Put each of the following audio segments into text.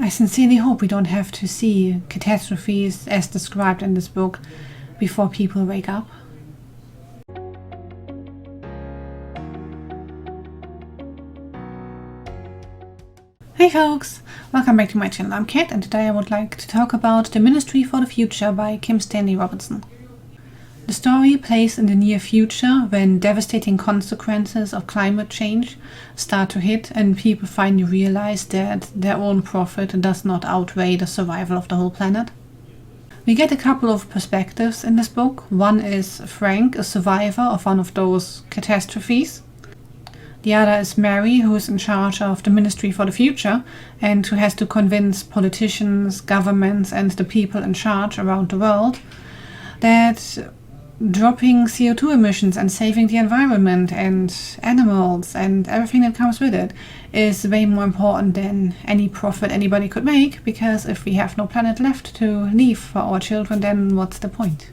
I sincerely hope we don't have to see catastrophes as described in this book before people wake up. Hey folks! Welcome back to my channel. I'm Kat, and today I would like to talk about The Ministry for the Future by Kim Stanley Robinson. The story plays in the near future when devastating consequences of climate change start to hit and people finally realize that their own profit does not outweigh the survival of the whole planet. We get a couple of perspectives in this book. One is Frank, a survivor of one of those catastrophes. The other is Mary, who is in charge of the Ministry for the Future and who has to convince politicians, governments and the people in charge around the world that dropping CO2 emissions and saving the environment and animals and everything that comes with it is way more important than any profit anybody could make, because if we have no planet left to leave for our children, then what's the point?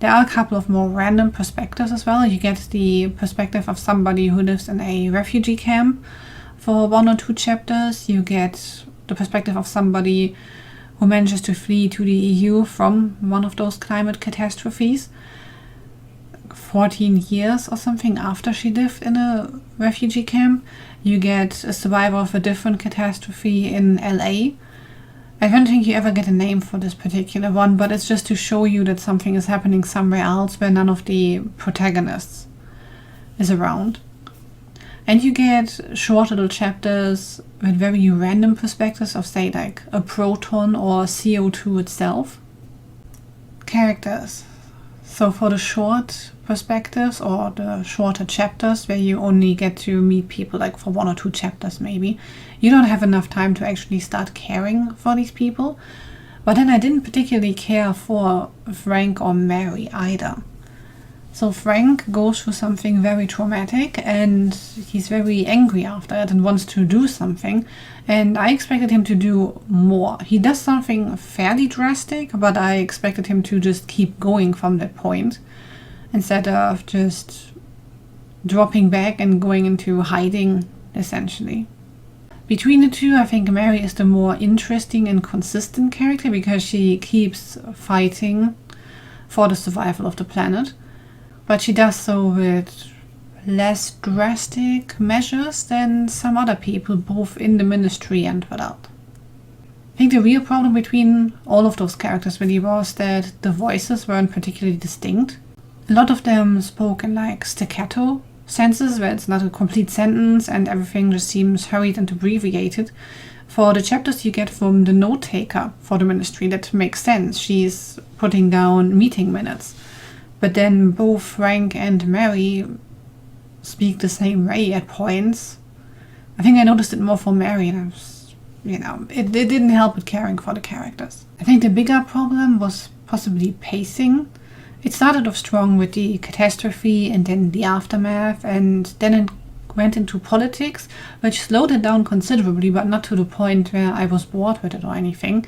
There are a couple of more random perspectives as well. You get the perspective of somebody who lives in a refugee camp for 1 or 2 chapters. You get the perspective of somebody who manages to flee to the EU from one of those climate catastrophes 14 years or something after she lived in a refugee camp. You get a survivor of a different catastrophe in LA. I don't think you ever get a name for this particular one, but it's just to show you that something is happening somewhere else where none of the protagonists is around. And you get short little chapters with very random perspectives of, say, like a proton or CO2 itself. Characters. So for the short perspectives or the shorter chapters where you only get to meet people like for 1 or 2 chapters maybe, you don't have enough time to actually start caring for these people. But then I didn't particularly care for Frank or Mary either. So Frank goes through something very traumatic and he's very angry after it and wants to do something, and I expected him to do more. He does something fairly drastic, but I expected him to just keep going from that point instead of just dropping back and going into hiding, essentially. Between the two, I think Mary is the more interesting and consistent character because she keeps fighting for the survival of the planet, but she does so with less drastic measures than some other people, both in the ministry and without. I think the real problem between all of those characters really was that the voices weren't particularly distinct. A lot of them spoke in like staccato sentences where it's not a complete sentence and everything just seems hurried and abbreviated. For the chapters you get from the note taker for the ministry, that makes sense. She's putting down meeting minutes. But then both Frank and Mary speak the same way at points. I think I noticed it more for Mary, and it didn't help with caring for the characters. I think the bigger problem was possibly pacing. It started off strong with the catastrophe and then the aftermath, and then it went into politics, which slowed it down considerably, but not to the point where I was bored with it or anything.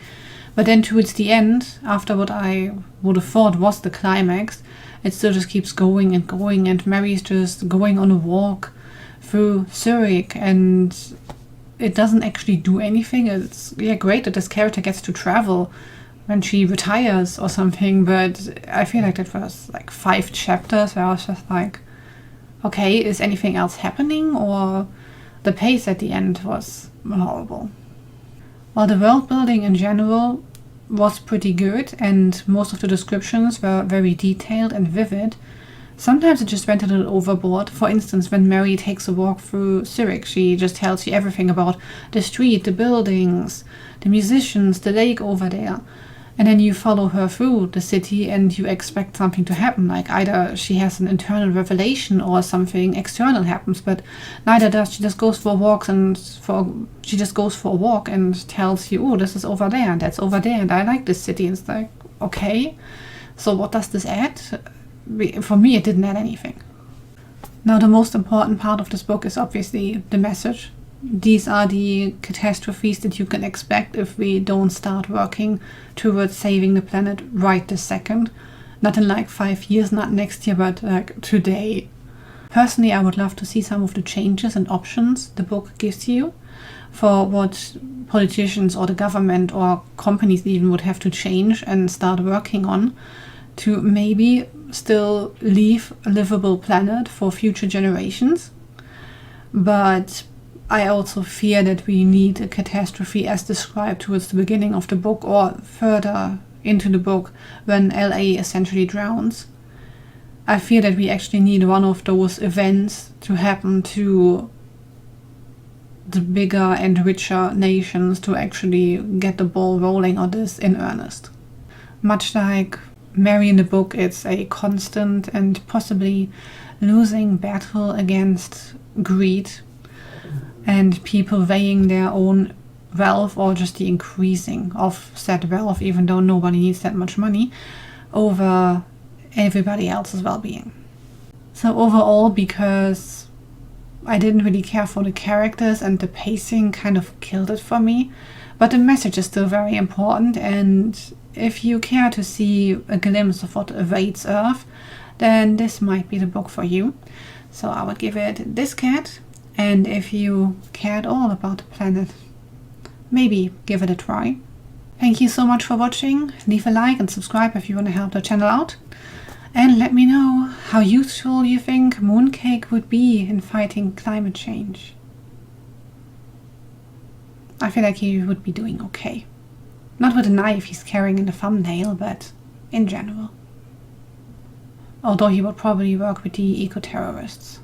But then towards the end, after what I would have thought was the climax, it still just keeps going, and Mary's just going on a walk through Zurich, and it doesn't actually do anything. It's great that this character gets to travel when she retires or something, but I feel like that was like 5 chapters where I was just like, okay, is anything else happening? Or the pace at the end was horrible. While the world building in general was pretty good and most of the descriptions were very detailed and vivid, sometimes it just went a little overboard. For instance, when Mary takes a walk through Zurich, she just tells you everything about the street, the buildings, the musicians, the lake over there. And then you follow her through the city and you expect something to happen, like either she has an internal revelation or something external happens, but neither does. She just goes for walks and tells you, oh, this is over there and that's over there and I like this city. And it's like, okay, so what does this add? For me, it didn't add anything. Now, the most important part of this book is obviously the message. These are the catastrophes that you can expect if we don't start working towards saving the planet right this second. Not in like 5 years, not next year, but like today. Personally, I would love to see some of the changes and options the book gives you. for what politicians or the government or companies even would have to change and start working on to maybe still leave a livable planet for future generations. But I also fear that we need a catastrophe as described towards the beginning of the book or further into the book when LA essentially drowns. I fear that we actually need one of those events to happen to the bigger and richer nations to actually get the ball rolling on this in earnest. Much like Mary in the book, it's a constant and possibly losing battle against greed and people weighing their own wealth or just the increasing of said wealth, even though nobody needs that much money, over everybody else's well-being. So overall, because I didn't really care for the characters and the pacing kind of killed it for me, but the message is still very important, and if you care to see a glimpse of what awaits Earth, then this might be the book for you. So I would give it this cat, and if you care at all about the planet, maybe give it a try. Thank you so much for watching. Leave a like and subscribe if you want to help the channel out. And let me know how useful you think Mooncake would be in fighting climate change. I feel like he would be doing okay. Not with the knife he's carrying in the thumbnail, but in general. Although he would probably work with the eco-terrorists.